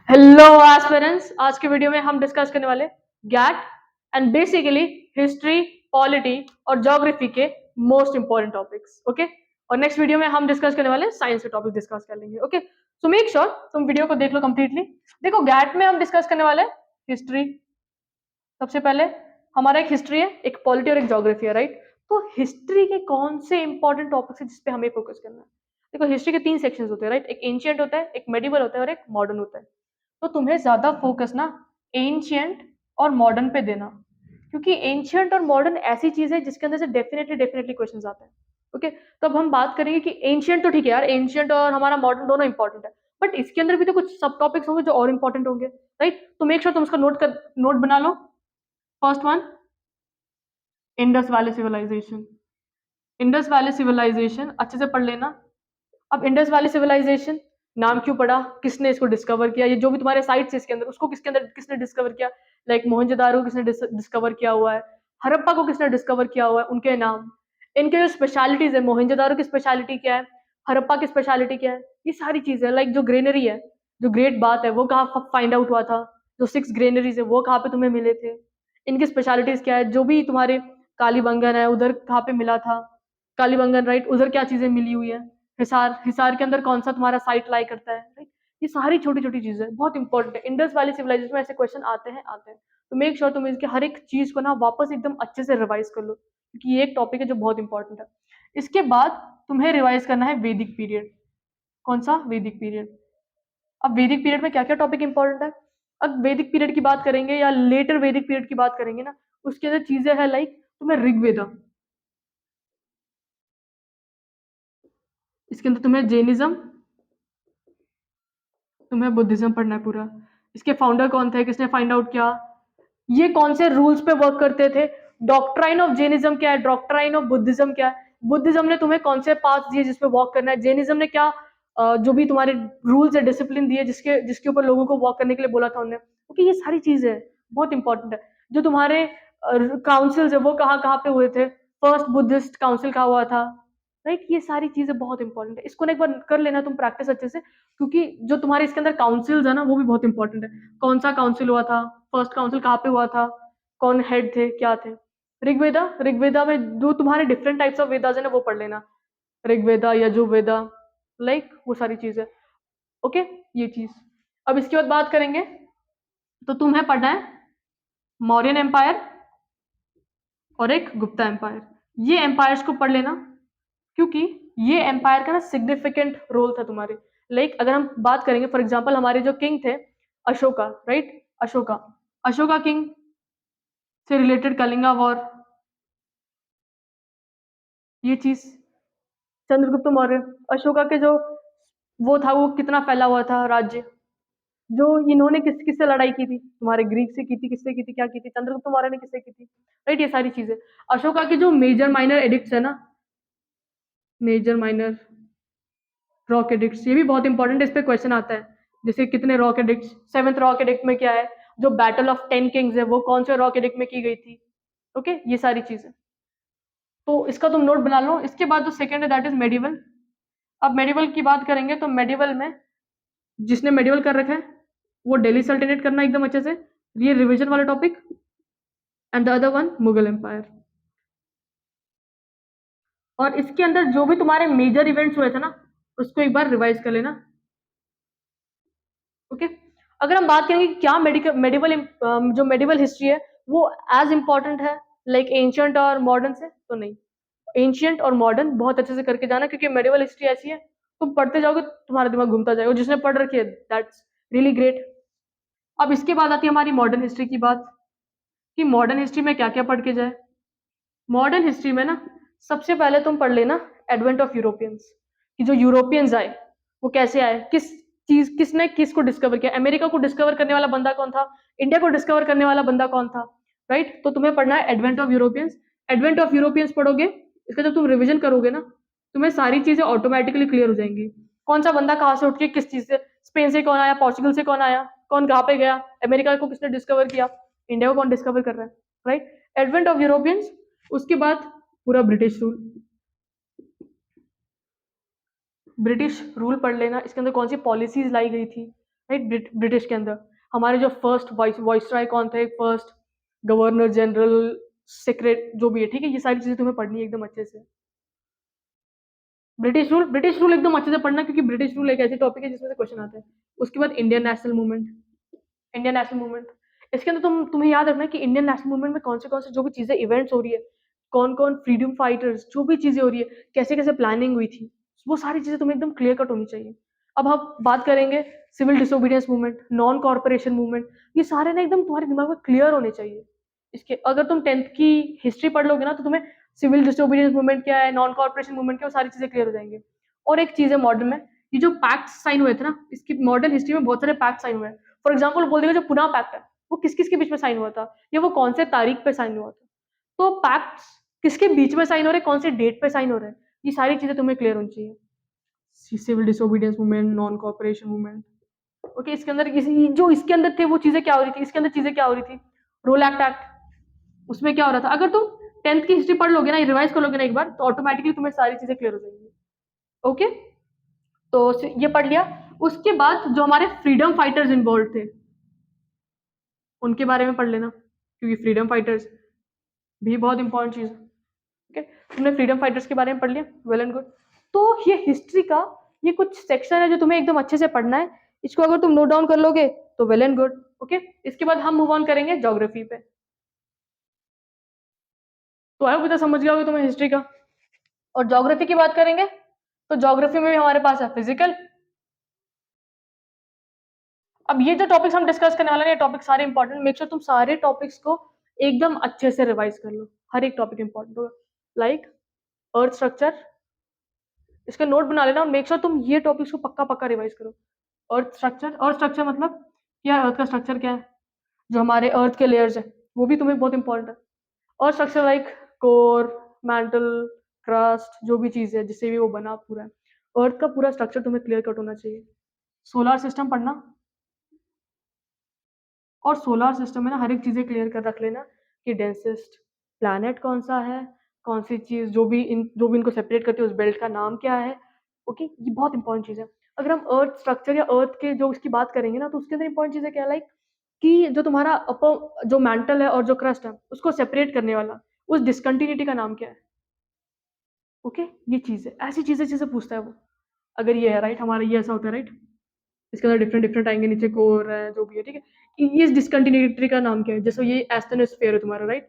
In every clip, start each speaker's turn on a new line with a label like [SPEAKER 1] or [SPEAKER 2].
[SPEAKER 1] Hello aspirants, आज के video में हम डिस्कस करने वाले गैट एंड बेसिकली हिस्ट्री, पॉलिटी और ज्योग्राफी के मोस्ट इंपॉर्टेंट टॉपिक्स। ओके, और नेक्स्ट वीडियो में हम डिस्कस करने वाले साइंस के टॉपिक डिस्कस कर लेंगे। ओके, सो मेक श्योर तुम वीडियो को देख लो कंप्लीटली। देखो, गैट में हम डिस्कस करने वाले हिस्ट्री। सबसे पहले हमारा एक हिस्ट्री है, एक पॉलिटी और एक ज्योग्राफी है, राइट। तो हिस्ट्री के कौन से इंपॉर्टेंट टॉपिक्स है जिसपे हमें फोकस करना है? देखो, हिस्ट्री के तीन सेक्शंस होते हैं, राइट। एक एंशियंट होता है, एक मेडिवल होता है और एक मॉडर्न होता है। तो तुम्हें ज्यादा फोकस ना एंशियंट और मॉडर्न पे देना, क्योंकि एंशियंट और मॉडर्न ऐसी चीज है जिसके अंदर से डेफिनेटली डेफिनेटली क्वेश्चंस आते हैं। ओके, तो अब हम बात करेंगे कि एंशियंट तो ठीक है यार, एंशियंट और हमारा मॉडर्न दोनों इंपॉर्टेंट है, बट इसके अंदर भी तो कुछ सब टॉपिक्स होंगे जो और इंपॉर्टेंट होंगे, राइट। तो मेक श्योर तुम उसका नोट बना लो। First one, Indus valley civilization. Indus valley civilization अच्छे से पढ़ लेना। अब इंडस वैली सिविलाइजेशन नाम क्यों पड़ा, किसने इसको डिस्कवर किया, ये जो भी तुम्हारे साइट्स है इसके अंदर, उसको किसके अंदर किसने डिस्कवर किया? लाइक मोहनजोदारो को किसने डिस्कवर किया हुआ है, हड़प्पा को किसने डिस्कवर किया हुआ है, उनके नाम, इनके जो स्पेशलिटीज है, मोहनजोदारो की स्पेशलिटी क्या है, हड़प्पा की स्पेशलिटी क्या है, ये सारी चीजें। लाइक जो ग्रेनरी है, जो ग्रेट बात है, वो कहाँ फाइंड आउट हुआ था, जो 6 ग्रेनरीज है वो कहाँ पे तुम्हें मिले थे, इनकी स्पेशलिटीज क्या है, जो भी तुम्हारे कालीबंगन है उधर कहाँ पे मिला था, कालीबंगन, राइट, उधर क्या चीजें मिली हुई है, हिसार, हिसार के अंदर कौन सा तुम्हारा साइट लाई करता है, राइट। ये सारी छोटी छोटी चीजें बहुत इंपॉर्टेंट है। इंडस वैली सिविलाइजेशन में ऐसे क्वेश्चन आते हैं। तो मेक श्योर तुम इसके हर एक चीज को ना वापस एकदम अच्छे से रिवाइज कर लो, क्योंकि ये एक टॉपिक है जो बहुत इंपॉर्टेंट है। इसके बाद तुम्हें रिवाइज करना है वैदिक पीरियड। कौन सा? वैदिक पीरियड। अब वैदिक पीरियड में क्या क्या टॉपिक इंपॉर्टेंट है? अब वैदिक पीरियड की बात करेंगे या लेटर वैदिक पीरियड की बात करेंगे ना, उसके अंदर चीजें है लाइक तुम्हें ऋग्वेदा, इसके अंदर तुम्हें जैनिज्म, तुम्हें बुद्धिज्म पढ़ना है पूरा। इसके फाउंडर कौन थे, किसने फाइंड आउट किया, ये कौन से रूल्स पे वर्क करते थे, डॉक्ट्राइन ऑफ जैनिज्म क्या है, डॉक्ट्राइन ऑफ बुद्धिज्म क्या है, बुद्धिज्म ने तुम्हें कौन से पाथ दिए जिसपे वर्क करना है, जैनिज्म ने क्या जो भी तुम्हारे रूल्स है, डिसिप्लिन दिए जिसके जिसके ऊपर लोगों को वर्क करने के लिए बोला था उन्होंने। ओके, ये सारी चीजें बहुत इंपॉर्टेंट है। जो तुम्हारे काउंसिल्स है वो कहाँ कहाँ पे हुए थे, फर्स्ट बुद्धिस्ट काउंसिल कहाँ हुआ था, राइट। ये सारी चीजें बहुत इंपॉर्टेंट है, इसको ना एक बार कर लेना तुम प्रैक्टिस अच्छे से, क्योंकि जो तुम्हारे इसके अंदर काउंसिल्स है ना वो भी बहुत इंपॉर्टेंट है। कौन सा काउंसिल हुआ था, फर्स्ट काउंसिल कहाँ पे हुआ था, कौन हेड थे, क्या थे। ऋग्वेदा, ऋग्वेदा में जो तुम्हारे डिफरेंट टाइप्स ऑफ वेदास है ना वो पढ़ लेना, ऋग्वेदा, यजुर्वेदा, लाइक वो सारी चीजें। ओके, ये चीज। अब इसके बाद बात करेंगे, तो तुम्हें पढ़ना है मौर्यन एम्पायर और एक गुप्ता एम्पायर। ये एम्पायर्स को पढ़ लेना, क्योंकि ये एम्पायर का ना सिग्निफिकेंट रोल था तुम्हारे। लाइक अगर हम बात करेंगे फॉर एग्जांपल, हमारे जो किंग थे अशोका, राइट, अशोका, अशोका किंग से रिलेटेड कलिंगा वॉर, ये चीज। चंद्रगुप्त मौर्य, अशोका के जो वो था वो कितना फैला हुआ था राज्य, जो इन्होंने किस किससे लड़ाई की थी, तुम्हारे ग्रीक से की थी, किससे की थी, क्या की थी, चंद्रगुप्त मौर्य ने किससे की थी, राइट। ये सारी चीजें। अशोका के जो मेजर माइनर एडिक्ट्स है ना, मेजर माइनर रॉक एडिक्ट्स, ये भी बहुत इंपॉर्टेंट है, इस पे क्वेश्चन आता है। जैसे कितने rock addicts, seventh rock edict में क्या है, जो बैटल ऑफ 10 किंग्स है वो कौन से रॉक एडिक्ट में की गई थी। ओके, ये सारी चीजें, तो इसका तुम नोट बना लो। इसके बाद जो सेकंड है दैट इज मेडिवल। अब मेडिवल की बात करेंगे तो मेडिवल में जिसने मेडिवल कर रखा है वो दिल्ली सल्तनत करना एकदम अच्छे से, ये रिवीजन वाला topic, and the other one Mughal empire. और इसके अंदर जो भी तुम्हारे मेजर इवेंट्स हुए थे ना उसको एक बार रिवाइज कर लेना। ओके, अगर हम बात करेंगे कि क्या मेडिकल मेडिवल जो मेडिवल हिस्ट्री है वो एज इंपॉर्टेंट है लाइक एंशियंट और मॉडर्न से, तो नहीं। एंशियंट और मॉडर्न बहुत अच्छे से करके जाना, क्योंकि मेडिवल हिस्ट्री ऐसी है तुम पढ़ते जाओगे तुम्हारा दिमाग घूमता जाएगा, जिसने पढ़ रखी है दैट्स रियली ग्रेट। अब इसके बाद आती है हमारी मॉडर्न हिस्ट्री की बात, कि मॉडर्न हिस्ट्री में क्या क्या पढ़ के जाए। मॉडर्न हिस्ट्री में ना सबसे पहले तुम पढ़ लेना एडवेंट ऑफ यूरोपियंस, कि जो यूरोपियंस आए वो कैसे आए, किस चीज, किसने किसको डिस्कवर किया, अमेरिका को डिस्कवर करने वाला बंदा कौन था, इंडिया को डिस्कवर करने वाला बंदा कौन था, राइट। तो तुम्हें पढ़ना है advent of Europeans. Advent of Europeans पढ़ोगे, इसका जब तुम रिविजन करोगे ना तुम्हें सारी चीजें ऑटोमेटिकली क्लियर हो जाएंगी। कौन सा बंदा कहाँ से उठ के किस चीज से, स्पेन से कौन आया, पोर्चुगल से कौन आया, कौन कहाँ पे गया, अमेरिका को किसने डिस्कवर किया, इंडिया को कौन डिस्कवर कर रहा है, राइट। Advent of Europeans. उसके बाद पूरा ब्रिटिश रूल, ब्रिटिश रूल पढ़ लेना, इसके अंदर कौन सी पॉलिसीज लाई गई थी, राइट, ब्रिटिश के अंदर हमारे जो फर्स्ट वाइसराय कौन थे, फर्स्ट गवर्नर जनरल, सेक्रेट, जो भी है, ठीक है, ये सारी चीजें तुम्हें पढ़नी है एकदम अच्छे से। ब्रिटिश रूल एकदम अच्छे से पढ़ना, क्योंकि ब्रिटिश रूल एक ऐसी टॉपिक है जिसमें से क्वेश्चन आते हैं। उसके बाद इंडियन नेशनल मूवमेंट। इसके अंदर तुम्हें याद रखना है कि इंडियन नेशनल मूवमेंट में कौन से जो भी चीजें इवेंट्स हो रही है, कौन कौन फ्रीडम फाइटर्स, जो भी चीजें हो रही है, कैसे कैसे प्लानिंग हुई थी, वो सारी चीजें तुम्हें एकदम क्लियर कट होनी चाहिए। अब हम बात करेंगे civil disobedience movement, non corporation movement, ये सारे ना एकदम तुम्हारे दिमाग में क्लियर होने चाहिए। इसके अगर तुम 10th की हिस्ट्री पढ़ लोगे ना, तो तुम्हें सिविल डिसोबीडियंस मूवमेंट क्या है, नॉन कॉर्पोरेशन मूवमेंट क्या है, वो सारी चीजें क्लियर हो जाएंगी। और एक चीज है मॉडर्न में, ये जो पैक्ट साइन हुए थे ना, इसकी मॉडर्न हिस्ट्री में बहुत सारे पैक्ट साइन हुए हैं। फॉर एग्जाम्पल बोल देगा जो पुना पैक्ट है, वो किस किस के बीच में साइन हुआ था, या वो कौन से तारीख पे साइन हुआ था। तो पैक्ट्स किसके बीच में साइन हो रहे हैं, कौन से डेट पे साइन हो रहे हैं, ये सारी चीजें तुम्हें क्लियर होनी चाहिए। Civil disobedience movement, non corporation movement, okay. इसके अंदर जो इसके अंदर थे वो चीजें क्या हो रही थी, इसके अंदर चीजें क्या हो रही थी, रोल एक्ट, उसमें क्या हो रहा था। अगर तुम 10th की हिस्ट्री पढ़ लोगे ना, रिवाइज कर लोगे ना एक बार, तो ऑटोमेटिकली तुम्हें सारी चीजें क्लियर हो जाएंगी, ओके। तो ये पढ़ लिया। उसके बाद जो हमारे फ्रीडम फाइटर्स इन्वॉल्व थे, उनके बारे में पढ़ लेना, क्योंकि फ्रीडम फाइटर्स भी बहुत इंपॉर्टेंट चीज है, ओके। तुमने फ्रीडम फाइटर्स के बारे में पढ़ लिया, वेल एंड गुड। तो ये हिस्ट्री का ये कुछ सेक्शन है जो तुम्हें एकदम अच्छे से पढ़ना है। इसको अगर तुम नोट डाउन कर लोगे तो वेल एंड गुड, ओके। इसके बाद हम मूव ऑन करेंगे ज्योग्राफी पे। तो आई होप समझ गया होगा तुम्हें हिस्ट्री का। और ज्योग्राफी की बात करेंगे तो ज्योग्राफी में भी हमारे पास है फिजिकल। अब ये जो टॉपिक्स हम डिस्कस करने वाले हैं, ये टॉपिक सारे इंपॉर्टेंट, मेक श्योर तुम सारे टॉपिक्स को एकदम अच्छे से रिवाइज कर लो, हर एक टॉपिक इंपॉर्टेंट होगा। लाइक अर्थ स्ट्रक्चर, इसका नोट बना लेना, और मेक श्योर तुम ये टॉपिक्स को पक्का पक्का रिवाइज करो। अर्थ स्ट्रक्चर मतलब क्या, अर्थ का स्ट्रक्चर क्या है, जो हमारे अर्थ के लेयर्स है, वो भी तुम्हें बहुत इंपॉर्टेंट है। और structure like core, mantle, crust, जो भी चीज़ है जिससे भी वो बना पूरा, अर्थ का पूरा स्ट्रक्चर तुम्हें क्लियर कट होना चाहिए। सोलर सिस्टम पढ़ना, और सोलर सिस्टम में ना हर एक चीज़ें क्लियर कर रख लेना कि डेंसेस्ट प्लैनेट कौन सा है, कौन सी चीज़ जो भी इनको सेपरेट करती है उस बेल्ट का नाम क्या है, ओके। ये बहुत इंपॉर्टेंट चीज़ है। अगर हम अर्थ स्ट्रक्चर या अर्थ के जो इसकी बात करेंगे ना, तो उसके अंदर इंपॉर्टेंट चीज़ें क्या, लाइक कि जो तुम्हारा अपर जो मैंटल है और जो क्रस्ट है उसको सेपरेट करने वाला उस डिसकंटिन्यूटी का नाम क्या है, ओके। ये चीज़ है, ऐसी चीज़ें चीज़ें पूछता है वो। अगर ये है राइट, हमारा ये ऐसा होता है राइट, इसके अंदर डिफरेंट डिफरेंट आएंगे, नीचे कोर है, जो भी है, ठीक है। इस डिसकंटिन्यूटी का नाम क्या है, जैसे ये एस्थेनोस्फीयर है तुम्हारा राइट,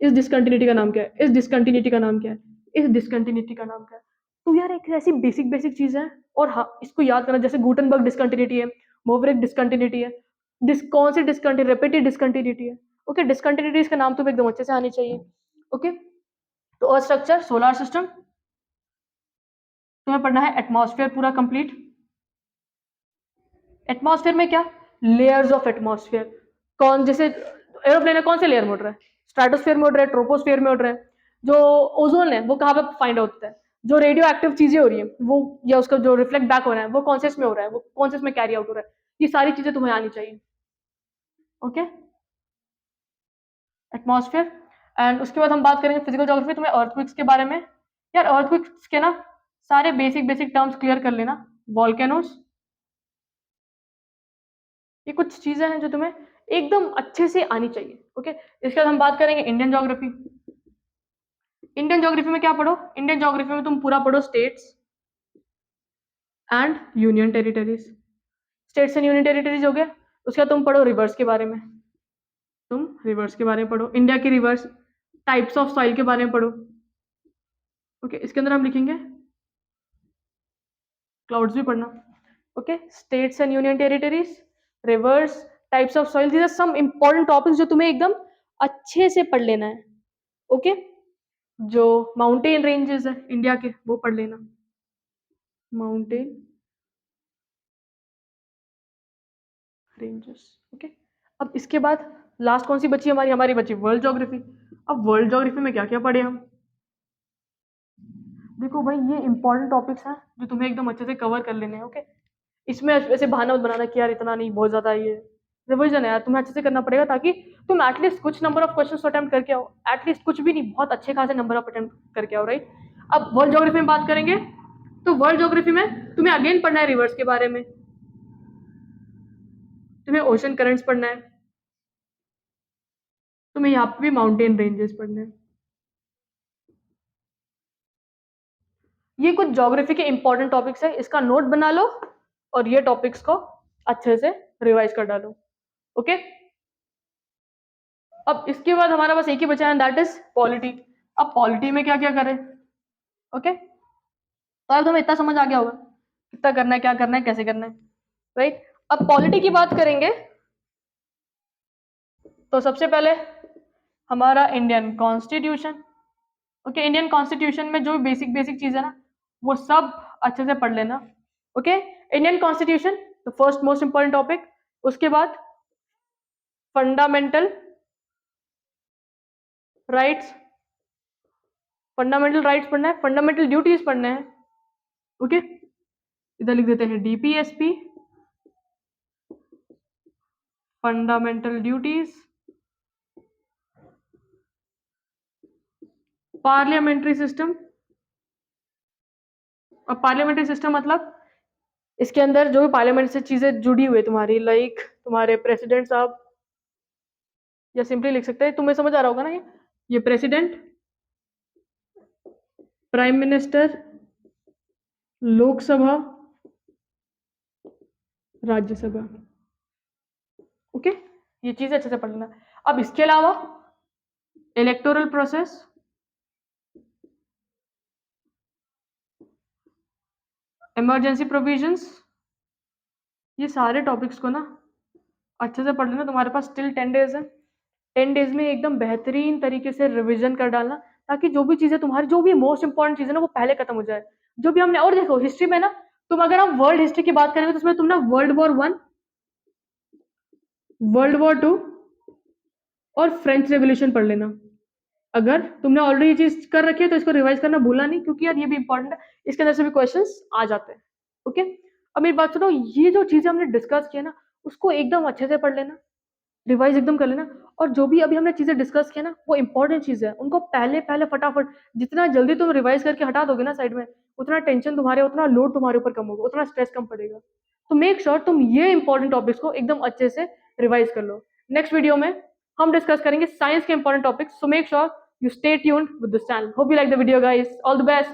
[SPEAKER 1] इस डिसकंटिन्यूटी का नाम क्या है, इस डिसकंटिन्यूटी का नाम क्या है, इस डिसकंटिन्यूटी का नाम क्या है। तो यार एक ऐसी बेसिक बेसिक चीज है, और हाँ इसको याद करना, जैसे गुटनबर्ग डिसकंटिन्यूटी है, मोवरेक डिसकंटिन्यूटी है, कौन सी डिसकंटिन्यूटी, रिपीटेड डिसकंटिन्यूटी है, ओके। डिसकंटिन्यूटीज का नाम तो एकदम अच्छे से आनी चाहिए, ओके। तो अर्थ स्ट्रक्चर, सोलर सिस्टम, तुम्हें पढ़ना है एटमॉस्फेयर पूरा कंप्लीट। एटमॉस्फेयर में क्या, लेयर्स ऑफ एटमॉस्फेयर, कौन, जैसे एरोप्लेन है, कौन से लेयर में उड़ रहा है, स्ट्रेटोस्फेयर में उड़ रहा है, ट्रोपोस्फेयर में उड़ रहा है, जो ओजोन है वो कहाँ पे फाइंड आउट होता है, जो रेडियो एक्टिव चीजें हो रही है वो, या उसका जो रिफ्लेक्ट बैक हो रहा है वो कौन से इसमें हो रहा है, वो कौन से इसमें कैरी आउट हो रहा है, ये सारी चीजें तुम्हें आनी चाहिए, ओके। एटमॉस्फेयर। एंड उसके बाद हम बात करेंगे फिजिकल ज्योग्राफी, तुम्हें अर्थक्वेक्स के बारे में। यार अर्थक्वेक्स के ना सारे बेसिक बेसिक टर्म्स क्लियर कर लेना। वॉल्केनोस, ये कुछ चीजें हैं जो तुम्हें एकदम अच्छे से आनी चाहिए, ओके। इसके बाद हम बात करेंगे इंडियन ज्योग्राफी। इंडियन ज्योग्राफी में क्या पढ़ो, इंडियन ज्योग्राफी में तुम पूरा पढ़ो states and union territories. States and union territories हो गया, उसके बाद तुम पढ़ो रिवर्स के बारे में, तुम रिवर्स के बारे में पढ़ो, इंडिया की रिवर्स, टाइप्स ऑफ सॉइल के बारे में पढ़ो, ओके। इसके अंदर हम लिखेंगे क्लाउड्स भी पढ़ना, okay. States and union territories, rivers, types of soil, these are some important topics जो तुम्हें एकदम अच्छे से पढ़ लेना है, ओके। जो माउंटेन रेंजेस है इंडिया के वो पढ़ लेना, माउंटेन रेंजेस, ओके। अब इसके बाद लास्ट कौन सी बची हमारी, हमारी बची वर्ल्ड ज्योग्राफी। अब वर्ल्ड ज्योग्राफी में क्या क्या पढ़े हम, देखो भाई ये इंपॉर्टेंट टॉपिक्स हैं जो तुम्हें एकदम अच्छे से कवर कर लेने हैं, ओके। इसमें ऐसे बहाना मत बनाना कि यार इतना नहीं, बहुत ज्यादा ये रिविजन है यार, तुम्हें अच्छे से करना पड़ेगा ताकि तुम एटलीस्ट कुछ नंबर ऑफ क्वेश्चन अटेम्प्ट करके आओ, एटलीस्ट कुछ भी नहीं, बहुत अच्छे खासे नंबर ऑफ अटेम्प्ट करके आओ, राइट। अब वर्ल्ड ज्योग्राफी में बात करेंगे, तो वर्ल्ड ज्योग्राफी में तुम्हें अगेन पढ़ना है रिवर्स के बारे में, तुम्हें ओशन करंट्स पढ़ना है, तुम्हें यहाँ पे भी माउंटेन रेंजेस पढ़ने हैं। ये कुछ ज्योग्राफी के इंपॉर्टेंट टॉपिक्स है, इसका नोट बना लो और ये टॉपिक्स को अच्छे से रिवाइज कर डालो। ओके, अब इसके बाद हमारा बस एक ही बचा है, दैट इज पॉलिटी। अब पॉलिटी में क्या क्या करें? ओके, तो अब तुम्हें इतना समझ आ गया होगा कितना करना है, क्या करना है, कैसे करना है, राइट। अब पॉलिटी की बात करेंगे तो सबसे पहले हमारा Indian constitution. Okay, Indian constitution में जो बेसिक बेसिक चीज है ना वो सब अच्छे से पढ़ लेना। Okay, Indian constitution the first most important topic. उसके बाद फंडामेंटल राइट्स, फंडामेंटल राइट्स पढ़ना है, फंडामेंटल ड्यूटीज पढ़ना है। ओके, इधर लिख देते हैं DPSP, fundamental duties, parliamentary system. अब पार्लियामेंट्री सिस्टम मतलब इसके अंदर जो भी पार्लियामेंट से चीजें जुड़ी हुई है तुम्हारी, लाइक तुम्हारे प्रेसिडेंट साहब, या सिंपली लिख सकते हैं, तुम्हें समझ आ रहा होगा ना ये president, prime minister, Lok Sabha, Rajya Sabha. Okay, ये चीजें अच्छे से पढ़ लेना। अब इसके अलावा इलेक्टोरल प्रोसेस, इमरजेंसी प्रोविजंस, ये सारे टॉपिक्स को ना अच्छे से पढ़ लेना। तुम्हारे पास स्टिल 10 डेज है, 10 डेज में एकदम बेहतरीन तरीके से रिवीजन कर डालना, ताकि जो भी चीजें तुम्हारी, जो भी मोस्ट इंपॉर्टेंट चीज है ना वो पहले खत्म हो जाए। जो भी हमने, और देखो हिस्ट्री में ना, तुम अगर हम वर्ल्ड हिस्ट्री की बात करेंगे तो उसमें तुम ना वर्ल्ड वॉर 2 और फ्रेंच रेवोल्यूशन पढ़ लेना। अगर तुमने ऑलरेडी ये चीज कर रखी है तो इसको रिवाइज करना भूलना नहीं, क्योंकि यार ये भी इंपॉर्टेंट है, इसके अंदर से भी क्वेश्चंस आ जाते हैं। ओके, अब मेरी बात सुनो, ये जो चीजें हमने डिस्कस किया ना उसको एकदम अच्छे से पढ़ लेना, रिवाइज एकदम कर लेना। और जो भी अभी हमने चीजें डिस्कस किया ना वो इंपॉर्टेंट चीज है, उनको पहले पहले फटाफट, जितना जल्दी तुम रिवाइज करके हटा दोगे ना साइड में, उतना टेंशन तुम्हारे, उतना लोड तुम्हारे ऊपर कम होगा, उतना स्ट्रेस कम पड़ेगा। तो मेक श्योर तुम ये इंपॉर्टेंट टॉपिक्स को एकदम अच्छे से रिवाइज कर लो। नेक्स्ट वीडियो में हम डिस्कस करेंगे साइंस के important topics, so make sure you stay tuned with this channel. Hope you like the video, guys. All the best.